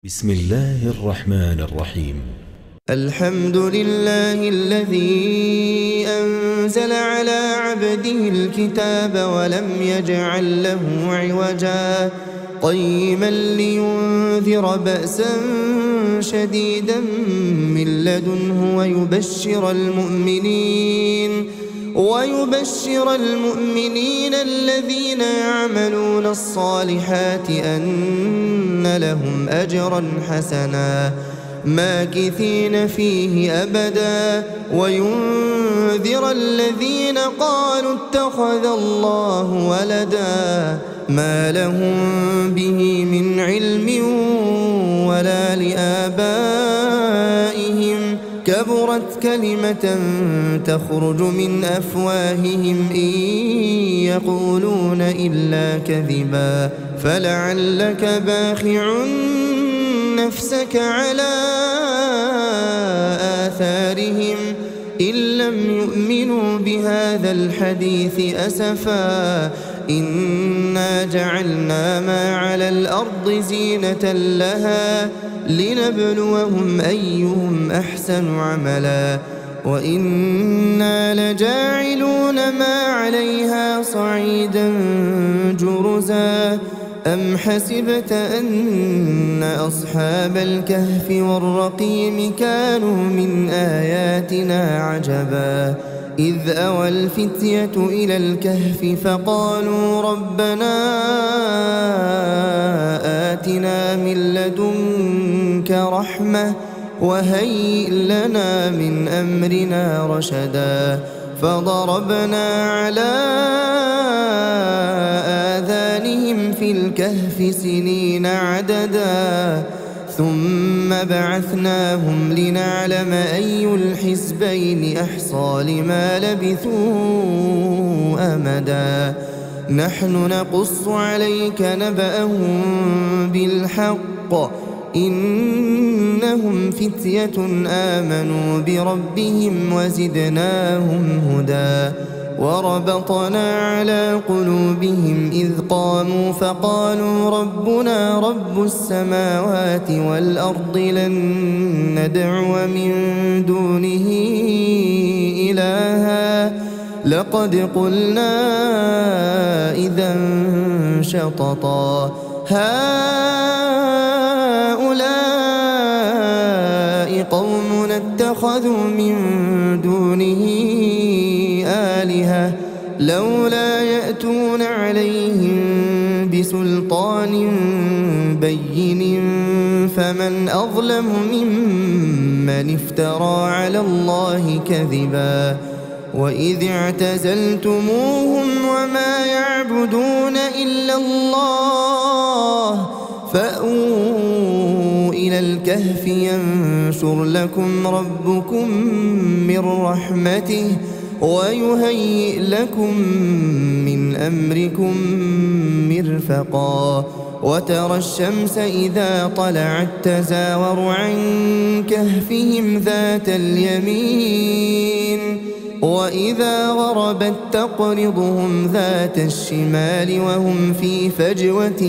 بسم الله الرحمن الرحيم. الحمد لله الذي أنزل على عبده الكتاب ولم يجعل له عوجا قيما لينذر بأسا شديدا من لدنه ويبشر المؤمنين الذين يعملون الصالحات أن لهم أجرا حسنا ماكثين فيه أبدا وينذر الذين قالوا اتخذ الله ولدا ما لهم به من علم ولا لآبائهم كبرت كلمة تخرج من أفواههم إن يقولون إلا كذبا فلعلك باخع نفسك على آثارهم إن لم يؤمنوا بهذا الحديث أسفا إنا جعلنا ما على الأرض زينة لها لنبلوهم أيهم أحسن عملا وإنا لجاعلون ما عليها صعيدا جرزا أم حسبت أن أصحاب الكهف والرقيم كانوا من آياتنا عجبا إذ أوى الفتية إلى الكهف فقالوا ربنا آتنا من لدنك رحمة وهيئ لنا من أمرنا رشدا فضربنا على آذانهم في الكهف سنين عددا ثم بعثناهم لنعلم أي الحزبين أحصى لما لبثوا أمدا نحن نقص عليك نبأهم بالحق إنهم فتية آمنوا بربهم وزدناهم هدى وربطنا على قلوبهم إذ قاموا فقالوا ربنا رب السماوات والأرض لن ندعو من دونه إلها لقد قلنا إذا شططا هؤلاء قوم اتخذوا من دونه آلهة لولا يأتون عليهم بسلطان بين فمن أظلم ممن افترى على الله كذبا وإذ اعتزلتموهم وما يعبدون إلا الله فأووا إلى الكهف ينشر لكم ربكم من رحمته ويهيئ لكم من أمركم مرفقا وترى الشمس إذا طلعت تزاور عن كهفهم ذات اليمين وإذا غربت تقرضهم ذات الشمال وهم في فجوة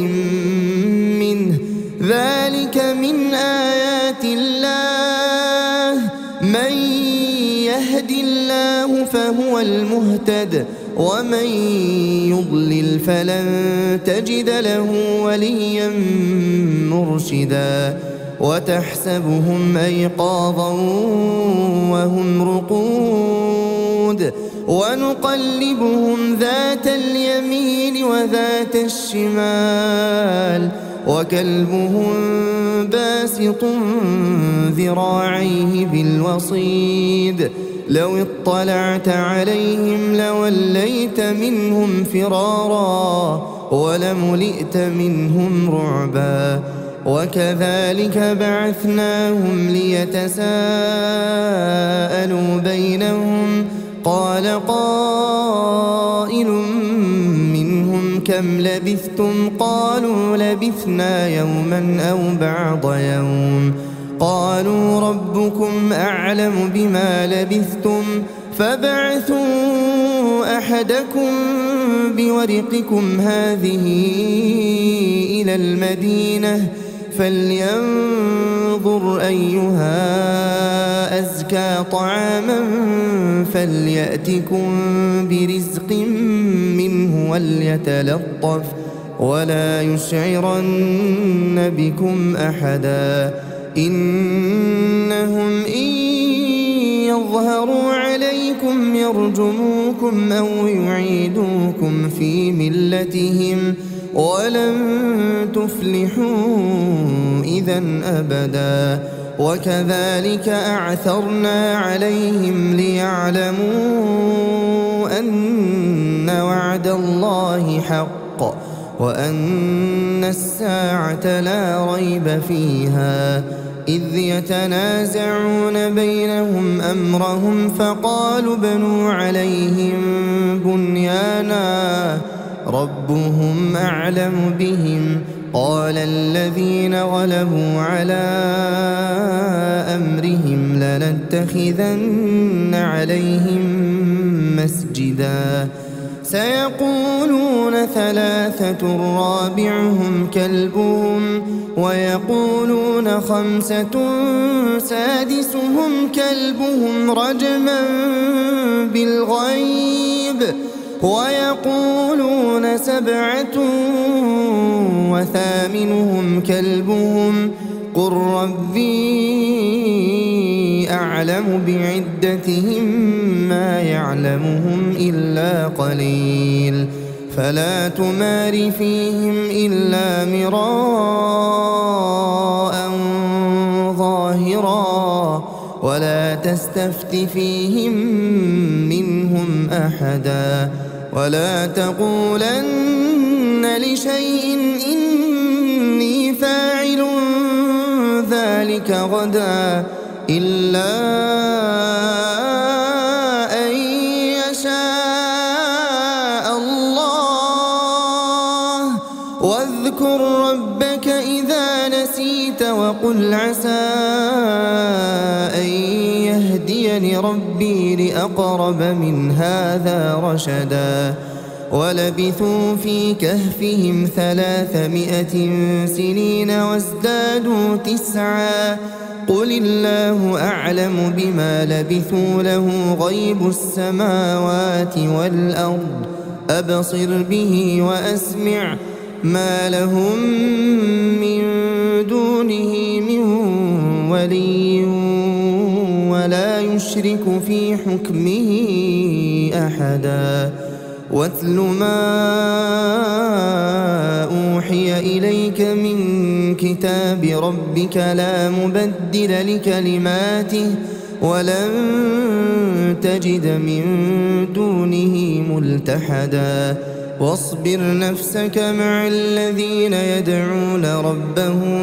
منه ذلك من آيات الله من يهد الله فهو المهتد ومن يضلل فلن تجد له وليا مرشدا وتحسبهم أيقاظا وهم رقود ونقلبهم ذات اليمين وذات الشمال وكلبهم باسط ذراعيه بالوصيد لو اطلعت عليهم لوليت منهم فرارا ولملئت منهم رعبا وكذلك بعثناهم ليتساءلوا بينهم قال قائل منهم كم لبثتم قالوا لبثنا يوما أو بعض يوم قالوا ربكم أعلم بما لبثتم فابعثوا أحدكم بورقكم هذه إلى المدينة فلينظر أيها أزكى طعاما فليأتكم برزق منه وليتلطف ولا يشعرن بكم أحدا إنهم إن يظهروا عليكم يرجموكم أو يعيدوكم في ملتهم ولن تفلحوا إذا أبدا وكذلك أعثرنا عليهم ليعلموا أن وعد الله حق وأن الساعة لا ريب فيها إذ يتنازعون بينهم أمرهم فقالوا ابنوا عليهم بنيانا ربهم أعلم بهم قال الذين غلبوا على أمرهم لنتخذن عليهم مسجدا سيقولون ثلاثة رابعهم كلبهم ويقولون خمسة سادسهم كلبهم رجما بالغيب ويقولون سبعة وثامنهم كلبهم قل ربي أعلم بعدتهم ما يعلمهم إلا قليل فلا تمار فيهم إلا مراء ظاهرا ولا تستفت فيهم منهم أحدا ولا تقولن لشيء إني فاعل ذلك غدا إلا أن يشاء الله واذكر ربك إذا نسيت وقل عسى أن يهديني ربي لأقرب من هذا رشدا ولبثوا في كهفهم 300 سنين وازدادوا 9 قل الله أعلم بما لبثوا له غيب السماوات والأرض أبصر به وأسمع ما لهم من دونه من ولي ولا يشرك في حكمه أحدا واتل ما أوحي إليك من كتاب ربك لا مبدل لكلماته ولن تجد من دونه ملتحدا واصبر نفسك مع الذين يدعون ربهم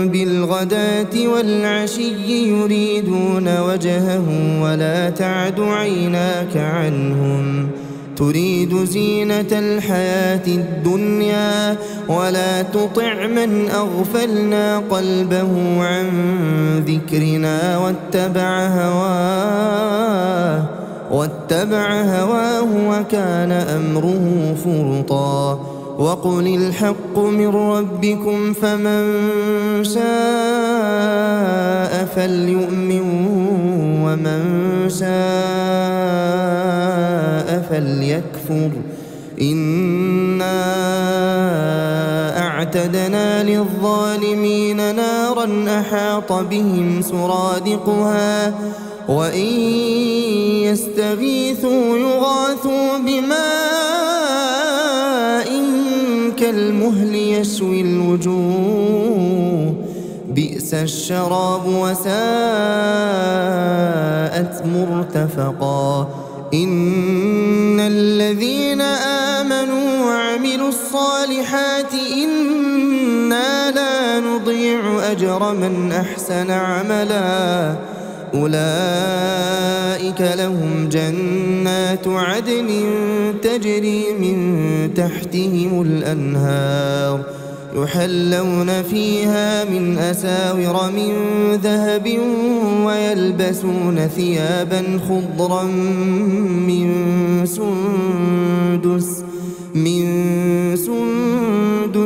بالغداة والعشي يريدون وجهه ولا تعد عيناك عنهم تريد زينة الحياة الدنيا ولا تطع من أغفلنا قلبه عن ذكرنا واتبع هواه وكان أمره فرطا وقل الحق من ربكم فمن شاء فليؤمن ومن شاء فليكفر إنا أعتدنا للظالمين نارا أحاط بهم سرادقها وإن يستغيثوا يغاثوا بماء كالمهل يشوي الوجوه بئس الشراب وساءت مرتفقا إن الذين آمنوا وعملوا الصالحات إنا لا نضيع أجر من أحسن عملا أولئك لهم جنات عدن تجري من تحتهم الأنهار يحلون فيها من أساور من ذهب ويلبسون ثيابا خضرا من سندس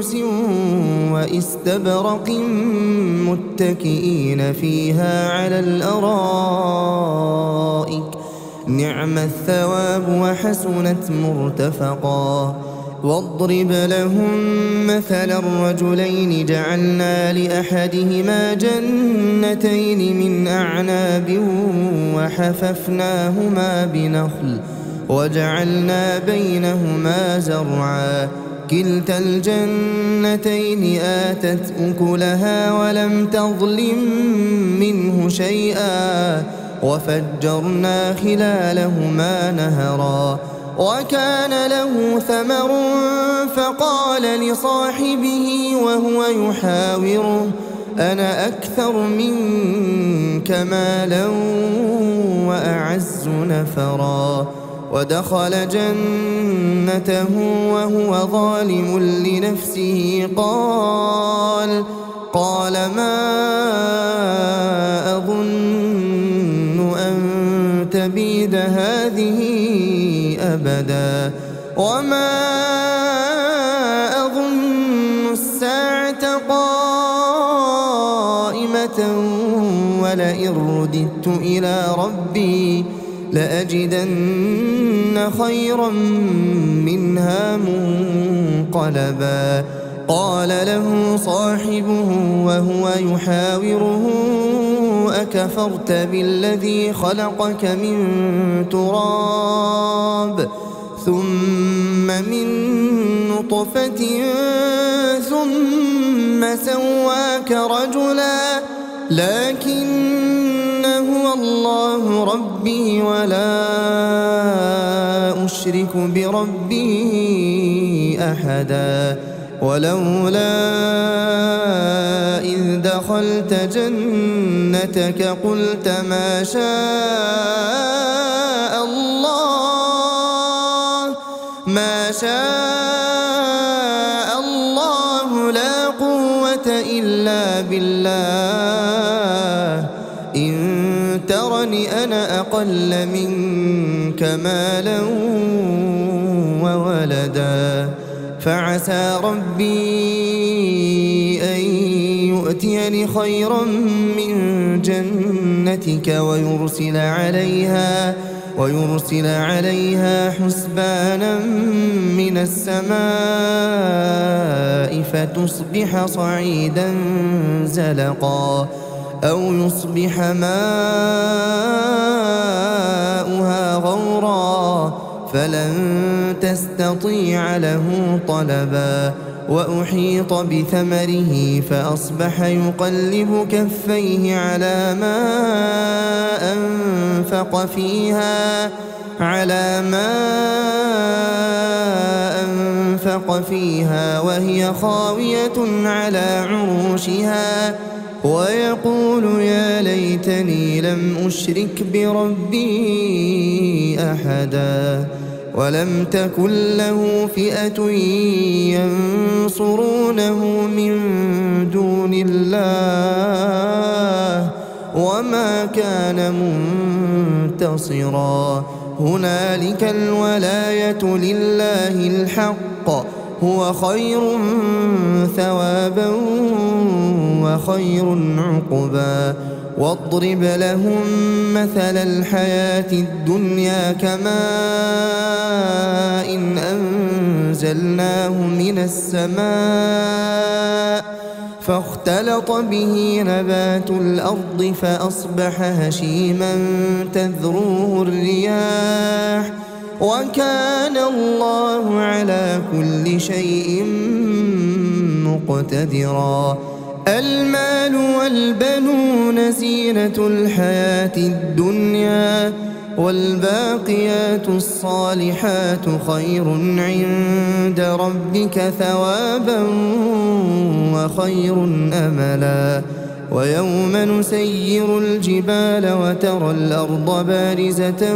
سندس وإستبرق متكئين فيها على الأرائك نعم الثواب وحسنت مرتفقا. واضرب لهم مثل الرجلين جعلنا لأحدهما جنتين من أعناب وحففناهما بنخل وجعلنا بينهما زرعا كلتا الجنتين آتت أكلها ولم تظلم منه شيئا وفجرنا خلالهما نهرا. وكان له ثمر فقال لصاحبه وهو يحاوره أنا أكثر منك مالا وأعز نفرا. ودخل جنته وهو ظالم لنفسه قال ما أظن أن تبيد هذه أبدا وما أظن الساعة قائمة ولئن رددت إلى ربي لأجدن خيرا منها منقلبا. قال له صاحبه وهو يحاوره أكفرت بالذي خلقك من تراب ثم من نطفة ثم سواك رجلا لكن هو الله ربي ولا أشرك بربي أحدا. ولولا إذ دخلت جنتك قلت ما شاء الله لا قوة إلا بالله إن ترني أنا أقل منك مالا وولدا فعسى ربي أن يؤتيني خيرا من جنتك ويرسل عليها حسبانا من السماء فتصبح صعيدا زلقا أو يصبح ماؤها غورا فلن تستطيع له طلبا. وأحيط بثمره فأصبح يقلب كفيه على ما أنفق فيها وهي خاوية على عروشها ويقول يا ليتني لم أشرك بربي أحدا. ولم تكن له فئة ينصرونه من دون الله وما كان منتصرا. هنالك الولاية لله الحق هو خير ثوابا وخير عقبا. واضرب لهم مثل الحياة الدنيا كماء إن أنزلناه من السماء فاختلط به نبات الأرض فأصبح هشيما تذروه الرياح وكان الله على كل شيء مقتدرا. المال والبنون زينة الحياة الدنيا والباقيات الصالحات خير عند ربك ثوابا وخير أملا. ويوم نسير الجبال وترى الأرض بارزة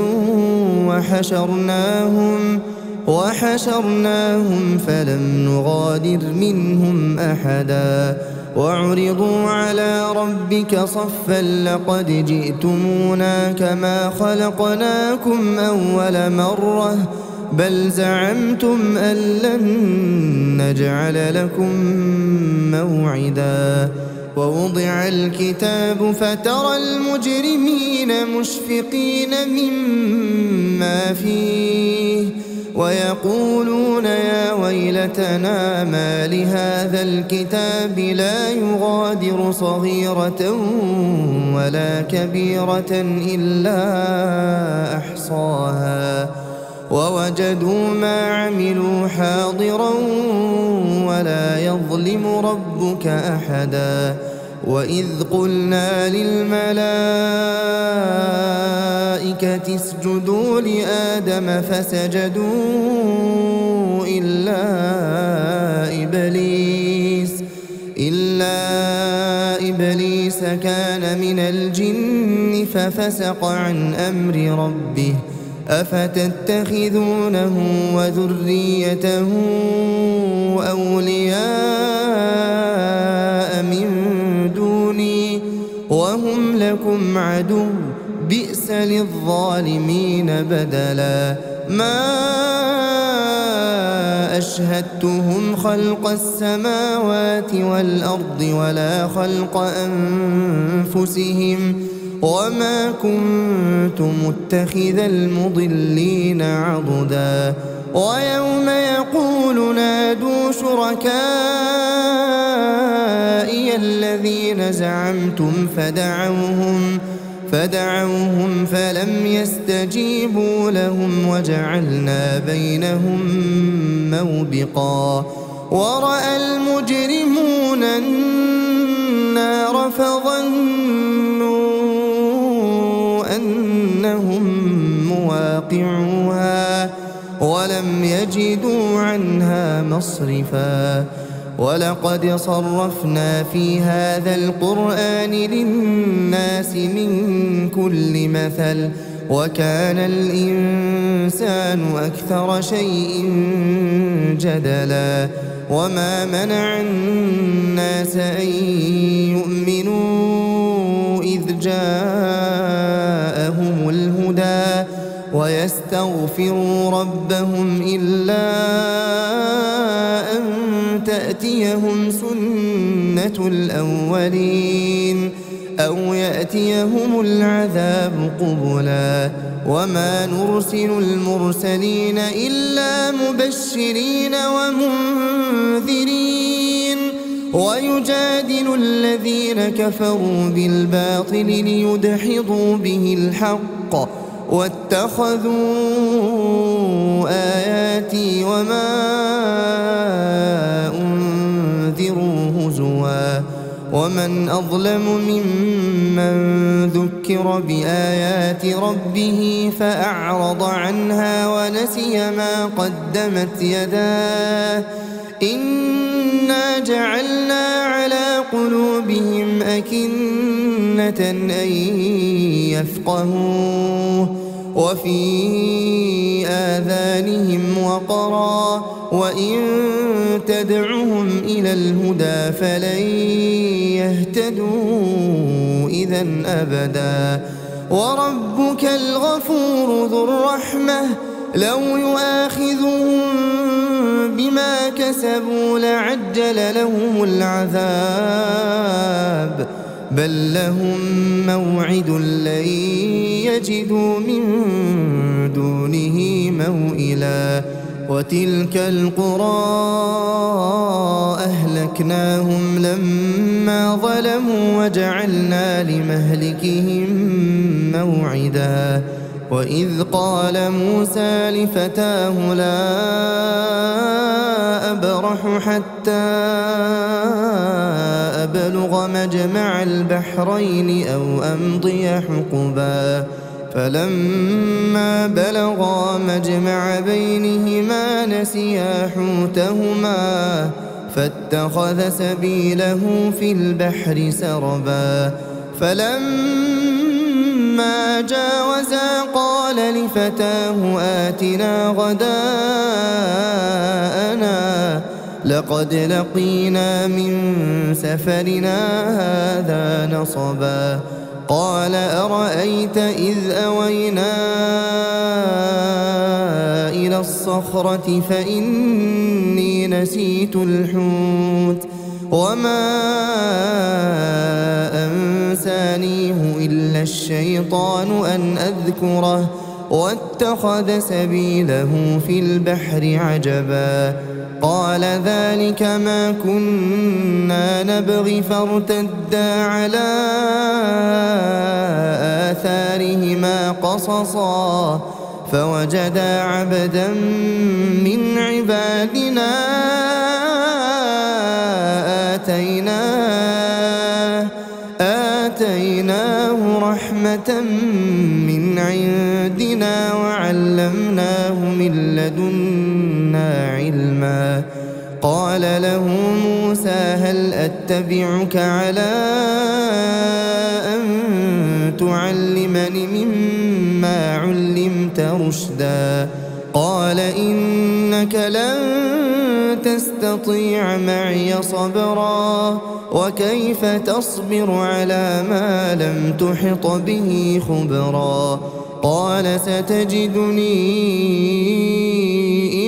وحشرناهم فلم نغادر منهم أحدا. وعرضوا على ربك صفا لقد جئتمونا كما خلقناكم أول مرة بل زعمتم أن لن نجعل لكم موعدا ووضع الكتاب فترى المجرمين مشفقين مما فيه ويقولون يا ويلتنا ما لهذا الكتاب لا يغادر صغيرة ولا كبيرة إلا أحصاها ووجدوا ما عملوا حاضرا ولا يظلم ربك أحدا وإذ قلنا للملائكة اسجدوا لآدم فسجدوا إلا إبليس كان من الجن ففسق عن أمر ربه أفتتخذونه وذريته أولياء من دوني وهم لكم عدو بئس للظالمين بدلا ما أشهدتهم خلق السماوات والأرض ولا خلق أنفسهم وما كنت متخذ المضلين عضدا ويوم يقول نادوا شركائي الذين زعمتم فدعوهم فلم يستجيبوا لهم وجعلنا بينهم موبقا ورأى المجرمون النار فظنوا أنهم مواقعوها ولم يجدوا عنها مصرفا ولقد صرفنا في هذا القرآن للناس من كل مثل وكان الإنسان أكثر شيء جدلا وما منع الناس أن يؤمنوا إذ جاءهم الهدى ويستغفروا ربهم إلا أن تأتيهم سنة الأولين أو يأتيهم العذاب قبلا وما نرسل المرسلين إلا مبشرين ومنذرين ويجادل الذين كفروا بالباطل ليدحضوا به الحق واتخذوا آياتي وما أنذروا هزوا ومن أظلم ممن ذكر بآيات ربه فأعرض عنها ونسي ما قدمت يداه إنا جعلنا على قلوبهم أكنة أن يفقهوه وفي آذانهم وقرا وإن تدعهم إلى الهدى فلن يهتدوا إذا أبدا وربك الغفور ذو الرحمة لو يؤاخذهم بما كسبوا لعجل لهم العذاب بل لهم موعد لن يجدوا من دونه موئلا وتلك القرى أهلكناهم لما ظلموا وجعلنا لمهلكهم موعدا وإذ قال موسى لفتاه لا أبرح حتى أبلغ مجمع البحرين أو أمضي حقبا فلما بلغا مجمع بينهما نسيا حوتهما فاتخذ سبيله في البحر سربا فلما جاوزا قال لفتاه آتنا غداءنا لقد لقينا من سفرنا هذا نصبا قال أرأيت إذ أوينا إلى الصخرة فإني نسيت الحوت وما أنسانيه إلا الشيطان أن أذكره واتخذ سبيله في البحر عجبا قال ذلك ما كنا نبغي فارتدا على آثارهما قصصا فوجدا عبدا من عبادنا آتيناه رحمة من عندنا وعلمناه من لدنا علما قال له موسى هل أتبعك على أن تعلمني مما علمت رشدا قال إنك لن تستطيع معي صبرا وكيف تصبر على ما لم تحط به خبرا قال ستجدني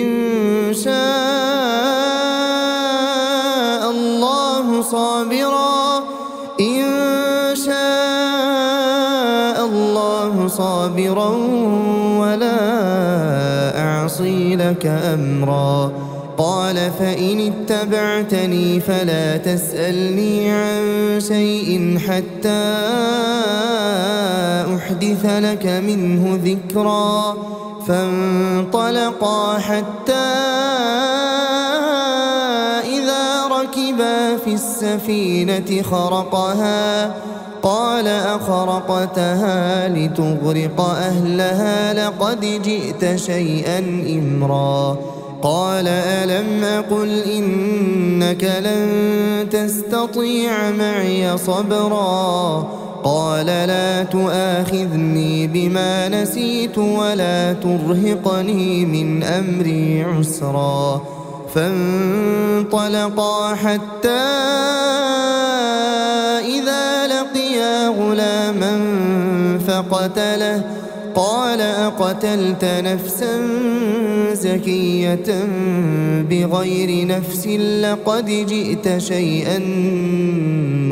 إن شاء الله صابرا ولا أعصي لك أمرا قال فإن اتبعتني فلا تسألني عن شيء حتى أحدث لك منه ذكرا فانطلقا حتى إذا ركبا في السفينة خرقها قال أخرقتها لتغرق أهلها لقد جئت شيئا إمرا قال ألم أقل إنك لن تستطيع معي صبرا قال لا تؤاخذني بما نسيت ولا ترهقني من أمري عسرا فانطلقا حتى إذا لقيا غلاما فقتله قال أقتلت نفسا زكية بغير نفس لقد جئت شيئا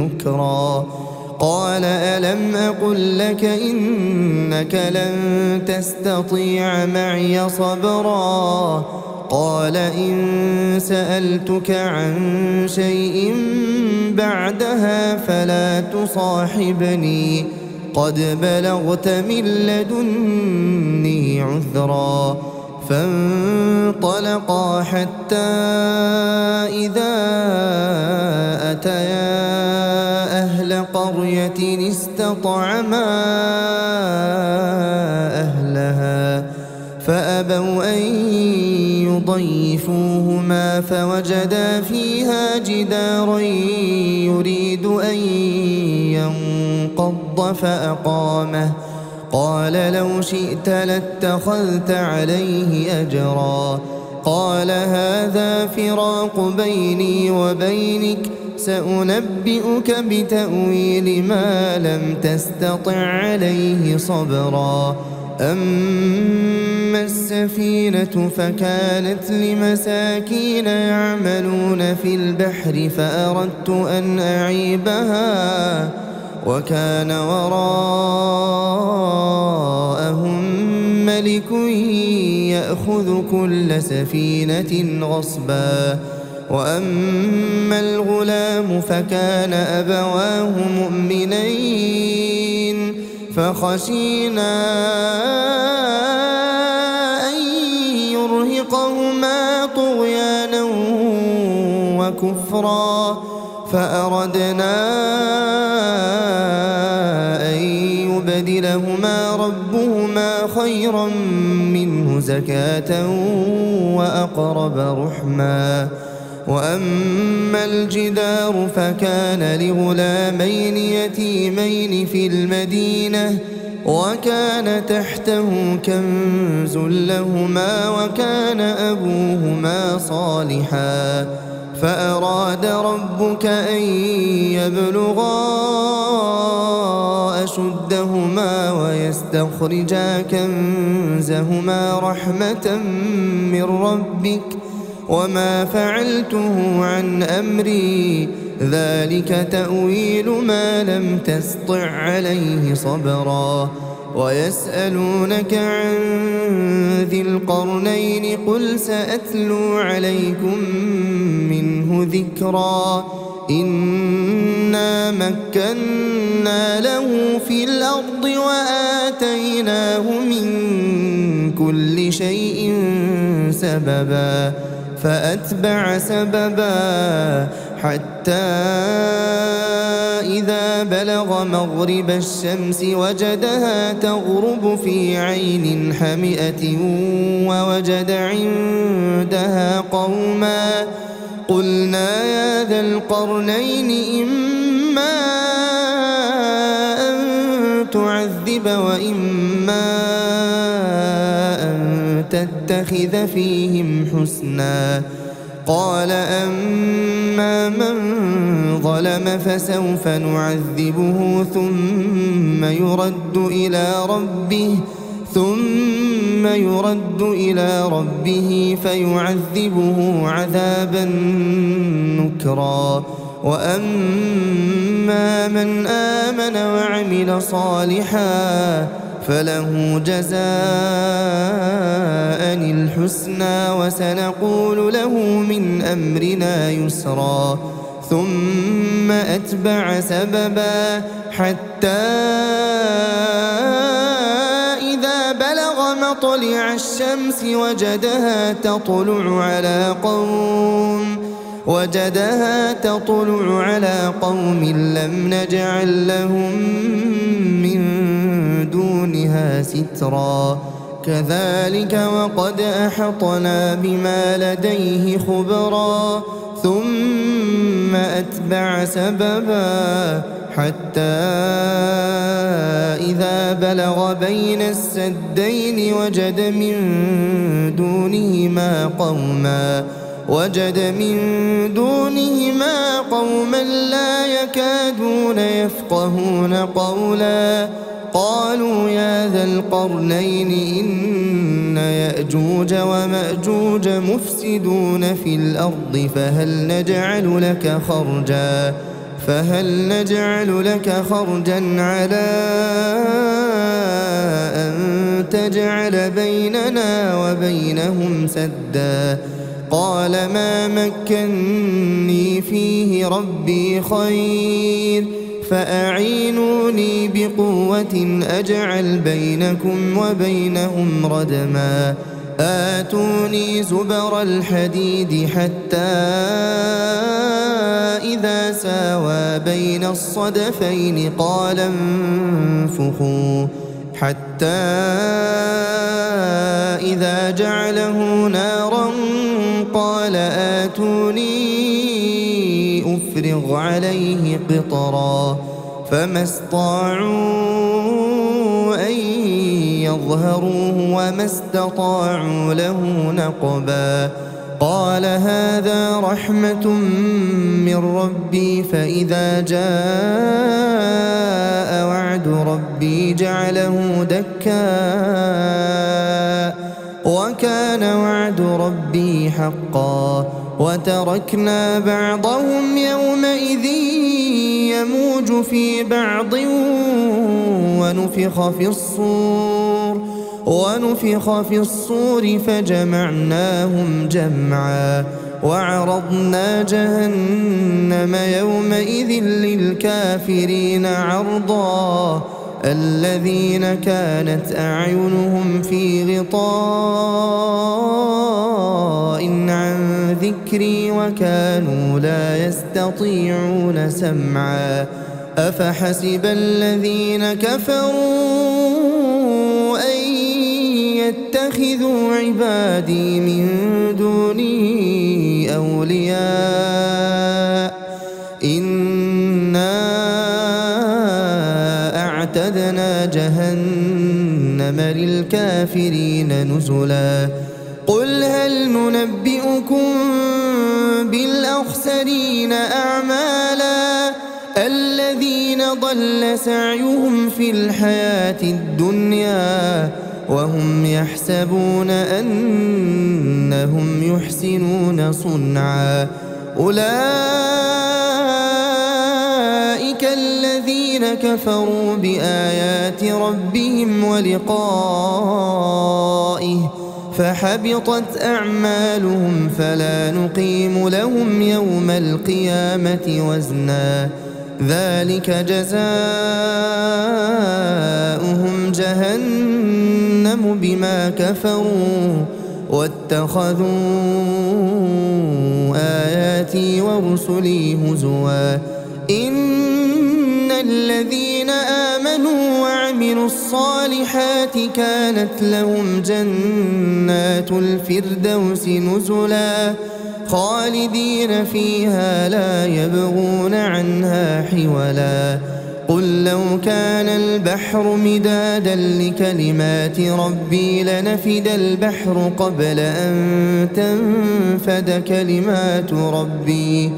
نكرا قال ألم أقل لك إنك لن تستطيع معي صبرا قال إن سألتك عن شيء بعدها فلا تصاحبني قد بلغت من لدني عذرا فانطلقا حتى إذا أتيا أهل قرية استطعما أهلها فأبوا أن يضيفوهما فوجدا فيها جدارا يريد أن ينقض فأقامه قال لو شئت لاتخذت عليه أجرا قال هذا فراق بيني وبينك سأنبئك بتأويل ما لم تستطع عليه صبرا أما السفينة فكانت لمساكين يعملون في البحر فأردت أن أعيبها وكان وراءهم ملك يأخذ كل سفينة غصبا وأما الغلام فكان أبواه مؤمنين فخشينا أن يرهقهما طغيانا وكفرا فأردنا أن يبدلهما ربهما خيرا منه زكاة وأقرب رحما وأما الجدار فكان لغلامين يتيمين في المدينة وكان تحته كنز لهما وكان أبوهما صالحا فأراد ربك أن يبلغا أشدهما ويستخرجا كنزهما رحمة من ربك وما فعلته عن أمري ذلك تأويل ما لم تسطع عليه صبرا ويسألونك عن ذي القرنين قل سأتلو عليكم منه ذكرا إنا مكنا له في الأرض وآتيناه من كل شيء سببا فأتبع سببا حتى إذا بلغ مغرب الشمس وجدها تغرب في عين حمئة ووجد عندها قوما قلنا يا ذا القرنين إما أن تعذب وإما أن تتخذ فيهم حسنا قال أما من ظلم فسوف نعذبه ثم يرد إلى ربه فيعذبه عذابا نكرا وأما من آمن وعمل صالحا فله جزاء الحسنى وسنقول له من أمرنا يسرا ثم أتبع سببا حتى إذا بلغ مطلع الشمس وجدها تطلع على قوم لم نجعل لهم من دونها سترا كذلك وقد أحطنا بما لديه خبرا ثم أتبع سببا حتى إذا بلغ بين السدين وجد من دونهما قوما لا يكادون يفقهون قولا قالوا يا ذا القرنين إن يأجوج ومأجوج مفسدون في الأرض فهل نجعل لك خرجا على أن تجعل بيننا وبينهم سدا قال ما مكني فيه ربي خير فأعينوني بقوة أجعل بينكم وبينهم ردما آتوني زبر الحديد حتى إذا ساوى بين الصدفين قال انفخوا حتى إذا جعله نارا قال آتوني أفرغ عليه قطرا فما استطاعوا أن يظهروه وما استطاعوا له نقبا قال هذا رحمة من ربي فإذا جاء وعد ربي جعله دكا وكان وعد ربي حقا وتركنا بعضهم يومئذ يموج في بعض ونفخ في الصور فجمعناهم جمعا وعرضنا جهنم يومئذ للكافرين عرضا الذين كانت أعينهم في غطاء عن ذكري وكانوا لا يستطيعون سمعا أفحسب الذين كفروا أن يتخذوا عبادي من دوني أولياء إنا أعتدنا جهنم للكافرين نزلا قل هل ننبئكم بالأخسرين أعمالا الذين ضل سعيهم في الحياة الدنيا وهم يحسبون أنهم يحسنون صنعا أولئك الذين كفروا بآيات ربهم ولقائه فحبطت أعمالهم فلا نقيم لهم يوم القيامة وزنا ذلك جزاؤهم جهنم بما كفروا واتخذوا آياتي ورسلي هزوا إن الذين آمنوا وعملوا الصالحات كانت لهم جنات الفردوس نزلا خالدين فيها لا يبغون عنها حولا قل لو كان البحر مدادا لكلمات ربي لنفد البحر قبل أن تنفد كلمات ربي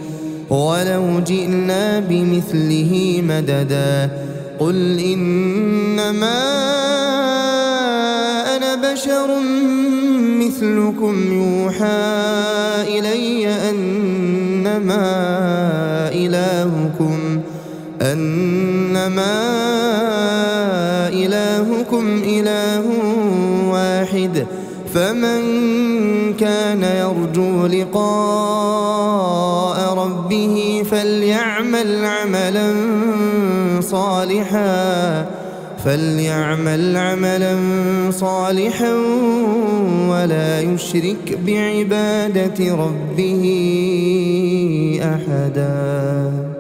ولو جئنا بمثله مددا قل إنما أنا بشر مثلكم يوحى إلي أنما إلهكم إله واحد فمن كان يرجو لقاء ربه فليعمل عملا صالحا ولا يشرك بعبادة ربه أحدا.